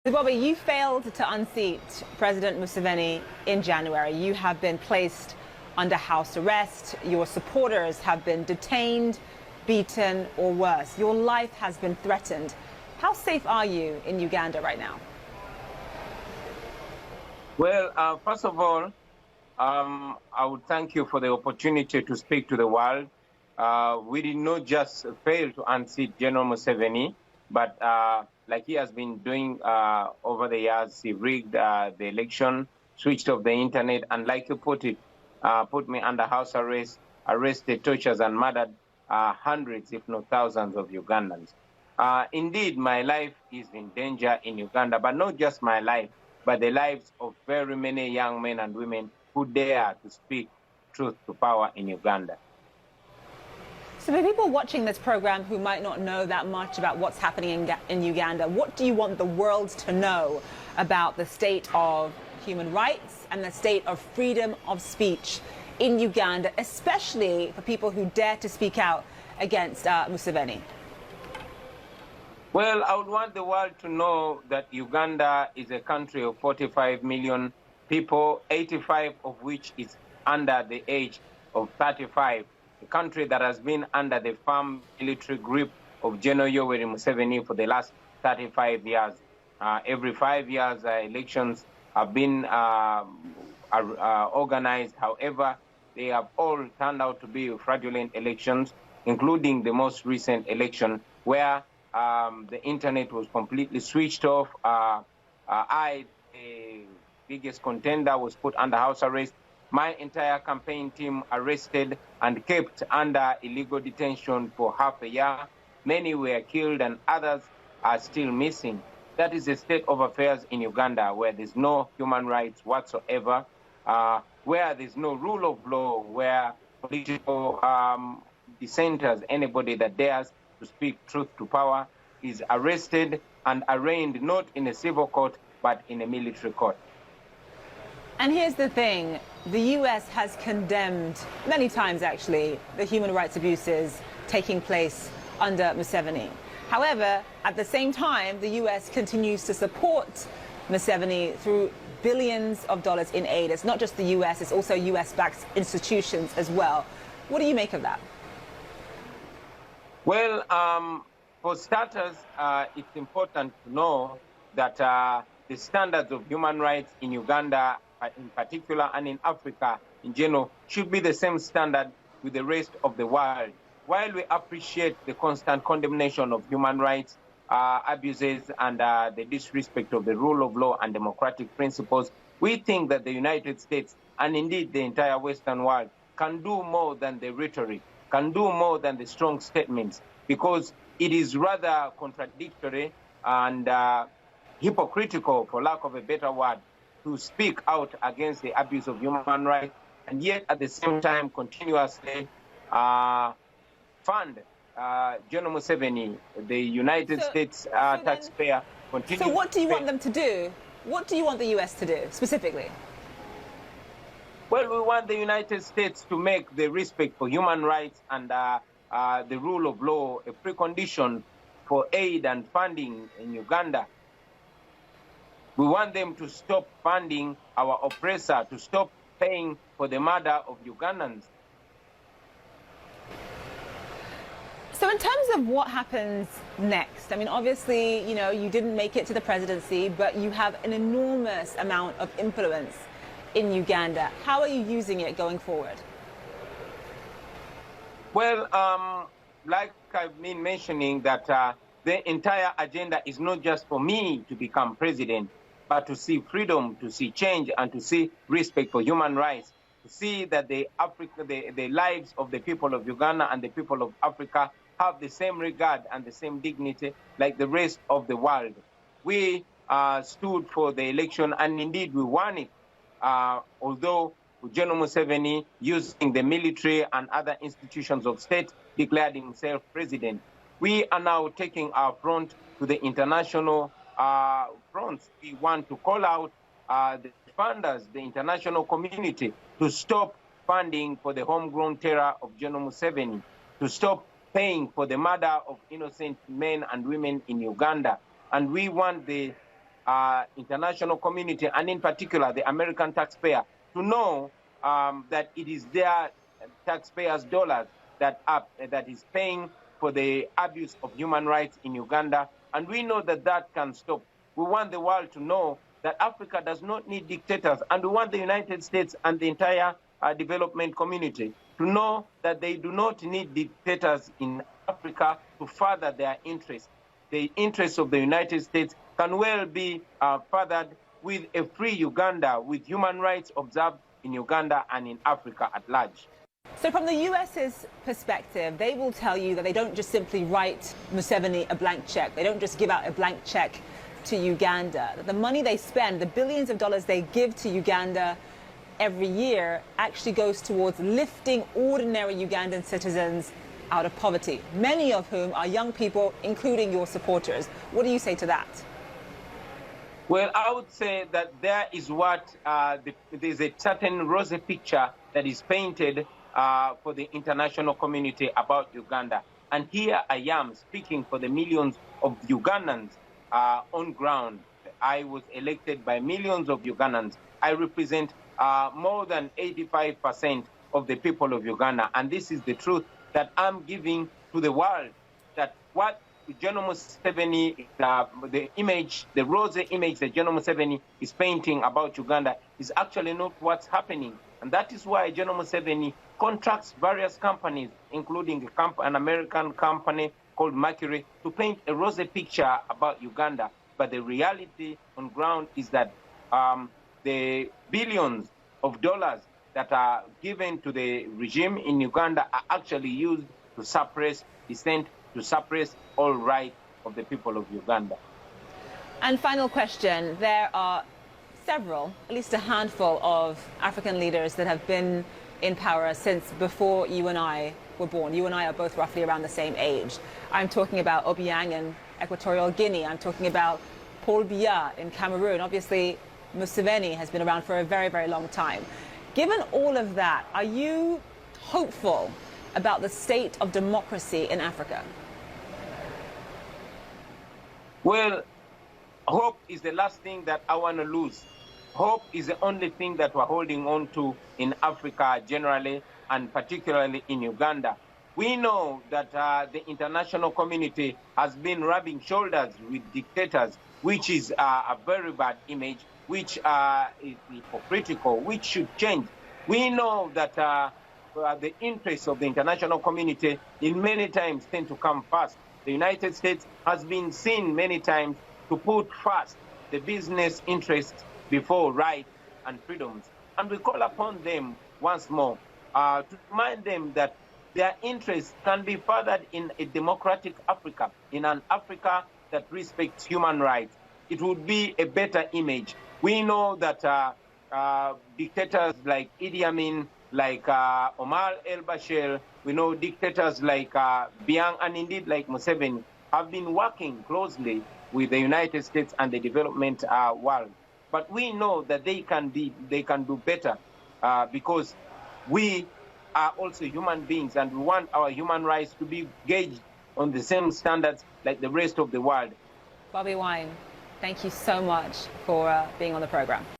So, Bobby, you failed to unseat President Museveni in January. You have been placed under house arrest. Your supporters have been detained, beaten, or worse. Your life has been threatened. How safe are you in Uganda right now? Well, first of all, I would thank you for the opportunity to speak to the world. We did not just fail to unseat General Museveni, but like he has been doing over the years, he rigged the election, switched off the internet, and like you put it, put me under house arrest, arrested, tortured, and murdered hundreds, if not thousands, of Ugandans. Indeed, my life is in danger in Uganda, but not just my life, but the lives of very many young men and women who dare to speak truth to power in Uganda. So for people watching this program who might not know that much about what's happening in Uganda, what do you want the world to know about the state of human rights and the state of freedom of speech in Uganda, especially for people who dare to speak out against Museveni? Well, I would want the world to know that Uganda is a country of 45 million people, 85 of which is under the age of 35. A country that has been under the firm military grip of General Yoweri Museveni for the last 35 years. Every 5 years, elections have been organized. However, they have all turned out to be fraudulent elections, including the most recent election where the internet was completely switched off. I, the biggest contender, was put under house arrest. My entire campaign team arrested and kept under illegal detention for half a year. Many were killed and others are still missing. That is the state of affairs in Uganda, where there's no human rights whatsoever, where there's no rule of law, where political dissenters, anybody that dares to speak truth to power, is arrested and arraigned not in a civil court, but in a military court. And here's the thing, the US has condemned, many times actually, the human rights abuses taking place under Museveni. However, at the same time, the US continues to support Museveni through billions of dollars in aid. It's not just the US, it's also US-backed institutions as well. What do you make of that? Well, for starters, it's important to know that the standards of human rights in Uganda in particular and in Africa in general should be the same standard with the rest of the world. While we appreciate the constant condemnation of human rights abuses and the disrespect of the rule of law and democratic principles, we think that the United States and indeed the entire Western world can do more than the rhetoric, can do more than the strong statements, because it is rather contradictory and hypocritical, for lack of a better word, to speak out against the abuse of human rights and yet at the same time continuously fund General Museveni, the United States taxpayer. So what do you want them to do? What do you want the US to do specifically? Well, we want the United States to make the respect for human rights and the rule of law a precondition for aid and funding in Uganda. We want them to stop funding our oppressor, to stop paying for the murder of Ugandans. So in terms of what happens next, I mean, obviously, you know, you didn't make it to the presidency, but you have an enormous amount of influence in Uganda. How are you using it going forward? Well, like I've been mentioning, that the entire agenda is not just for me to become president, but to see freedom, to see change, and to see respect for human rights, to see that the lives of the people of Uganda and the people of Africa have the same regard and the same dignity like the rest of the world. We stood for the election, and indeed we won it, although General Museveni, using the military and other institutions of state, declared himself president. We are now taking our front to the international fronts. We want to call out the funders, the international community, to stop funding for the homegrown terror of General Museveni, to stop paying for the murder of innocent men and women in Uganda. And we want the international community, and in particular the American taxpayer, to know that it is their taxpayers' dollars that is paying for the abuse of human rights in Uganda, and we know that that can stop. We want the world to know that Africa does not need dictators, and we want the United States and the entire development community to know that they do not need dictators in Africa to further their interests. The interests of the United States can well be furthered with a free Uganda, with human rights observed in Uganda and in Africa at large. So from the US's perspective, they will tell you that they don't just simply write Museveni a blank check. They don't just give out a blank check to Uganda. The money they spend, the billions of dollars they give to Uganda every year, actually goes towards lifting ordinary Ugandan citizens out of poverty, many of whom are young people, including your supporters. What do you say to that? Well, I would say that there is there's a certain rosy picture that is painted for the international community about Uganda. And here I am speaking for the millions of Ugandans on ground. I was elected by millions of Ugandans. I represent more than 85% of the people of Uganda. And this is the truth that I'm giving to the world, that what General Museveni, the rosy image that General Museveni is painting about Uganda is actually not what's happening. And that is why General Museveni contracts various companies, including an American company called Mercury, to paint a rosy picture about Uganda. But the reality on ground is that the billions of dollars that are given to the regime in Uganda are actually used to suppress dissent, to suppress all rights of the people of Uganda. And final question, there are several, at least a handful of African leaders that have been in power since before you and I were born. You and I are both roughly around the same age. I'm talking about Obiang in Equatorial Guinea. I'm talking about Paul Biya in Cameroon. Obviously, Museveni has been around for a very, very long time. Given all of that, are you hopeful about the state of democracy in Africa? Well, hope is the last thing that I want to lose. Hope is the only thing that we're holding on to in Africa generally, and particularly in Uganda. We know that the international community has been rubbing shoulders with dictators, which is a very bad image, which is hypocritical, which should change. We know that the interests of the international community in many times tend to come first. The United States has been seen many times to put first the business interests before rights and freedoms. And we call upon them once more to remind them that their interests can be furthered in a democratic Africa, in an Africa that respects human rights. It would be a better image. We know that dictators like Idi Amin, like Omar el-Bashir, we know dictators like Biang and indeed like Museveni have been working closely with the United States and the development world. But we know that they can do better because we are also human beings, and we want our human rights to be gauged on the same standards like the rest of the world. Bobi Wine, thank you so much for being on the program.